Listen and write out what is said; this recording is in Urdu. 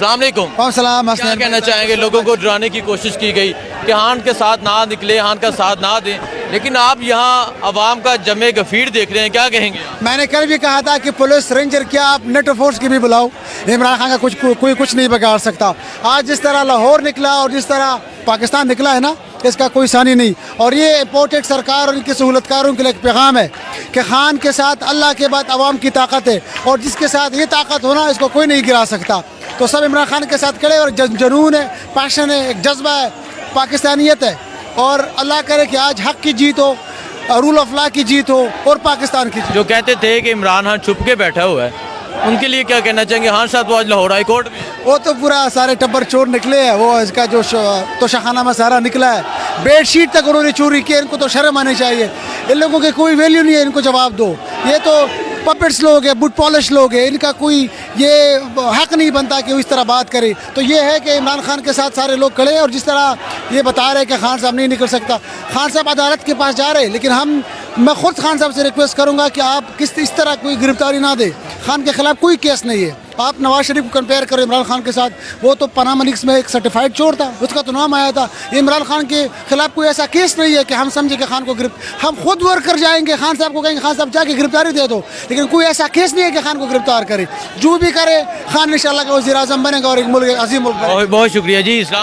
السلام علیکم. السلام کیا کہنا چاہیں گے؟ لوگوں کو ڈرانے کی کوشش کی گئی کہ ہان کے ساتھ نہ نکلے، ہان کا ساتھ نہ دیں، لیکن آپ یہاں عوام کا جمع گفیر دیکھ رہے ہیں، کیا کہیں گے؟ میں نے کل بھی کہا تھا کہ پولیس رینجر کیا آپ نیٹو فورس کی بھی بلاؤ، عمران خان کا کوئی کچھ نہیں بگاڑ سکتا. آج جس طرح لاہور نکلا اور جس طرح پاکستان نکلا ہے نا، اس کا کوئی ثانی نہیں. اور یہ امپورٹڈ سرکار اور ان کے سہولت کاروں کے لیے ایک پیغام ہے کہ خان کے ساتھ اللہ کے بعد عوام کی طاقت ہے، اور جس کے ساتھ یہ طاقت ہونا اس کو کوئی نہیں گرا سکتا. تو سب عمران خان کے ساتھ کھڑے، اور جنون ہے، پیشن ہے، ایک جذبہ ہے، پاکستانیت ہے. اور اللہ کرے کہ آج حق کی جیت ہو، رول آف لا کی جیت ہو، اور پاکستان کی جیت. جو کہتے تھے کہ عمران خان چھپ کے بیٹھا ہوا ہے، ان کے لیے کیا کہنا چاہیں گے؟ ہاں صاحب تو آج لاہور ہائی کورٹ میں وہ تو پورا سارے ٹبر چور نکلے ہیں، وہ اس کا جو توشخانہ میں سارا نکلا ہے، بیڈ شیٹ تک انہوں نے چوری کی. ان کو تو شرم آنی چاہیے. ان لوگوں کی کوئی ویلیو نہیں ہے، ان کو جواب دو. یہ تو پپٹس لوگ ہیں، بٹ پالش لوگ ہیں، ان کا کوئی یہ حق نہیں بنتا کہ وہ اس طرح بات کرے. تو یہ ہے کہ عمران خان کے ساتھ سارے لوگ کھڑے ہیں، اور جس طرح یہ بتا رہے ہیں کہ خان صاحب نہیں نکل سکتا، خان صاحب عدالت کے پاس جا رہے ہیں، لیکن میں خود خان صاحب سے ریکویسٹ کروں گا کہ آپ اس طرح کوئی گرفتاری نہ دیں. خان کے خلاف کوئی کیس نہیں ہے. آپ نواز شریف کو کمپیئر کریں عمران خان کے ساتھ، وہ تو پاناما لیکس میں ایک سرٹیفائڈ چور تھا، اس کا تو نام آیا تھا. عمران خان کے خلاف کوئی ایسا کیس نہیں ہے کہ ہم سمجھیں کہ خان کو ہم خود ورکر جائیں گے خان صاحب کو کہیں گے خان صاحب جا کے گرفتاری دے دو، لیکن کوئی ایسا کیس نہیں ہے کہ خان کو گرفتار کرے. جو بھی کرے خان انشاءاللہ کا وزیر اعظم بنے گا اور ایک ملک عظیم ملک بنے گا. بہت شکریہ جی. اسلام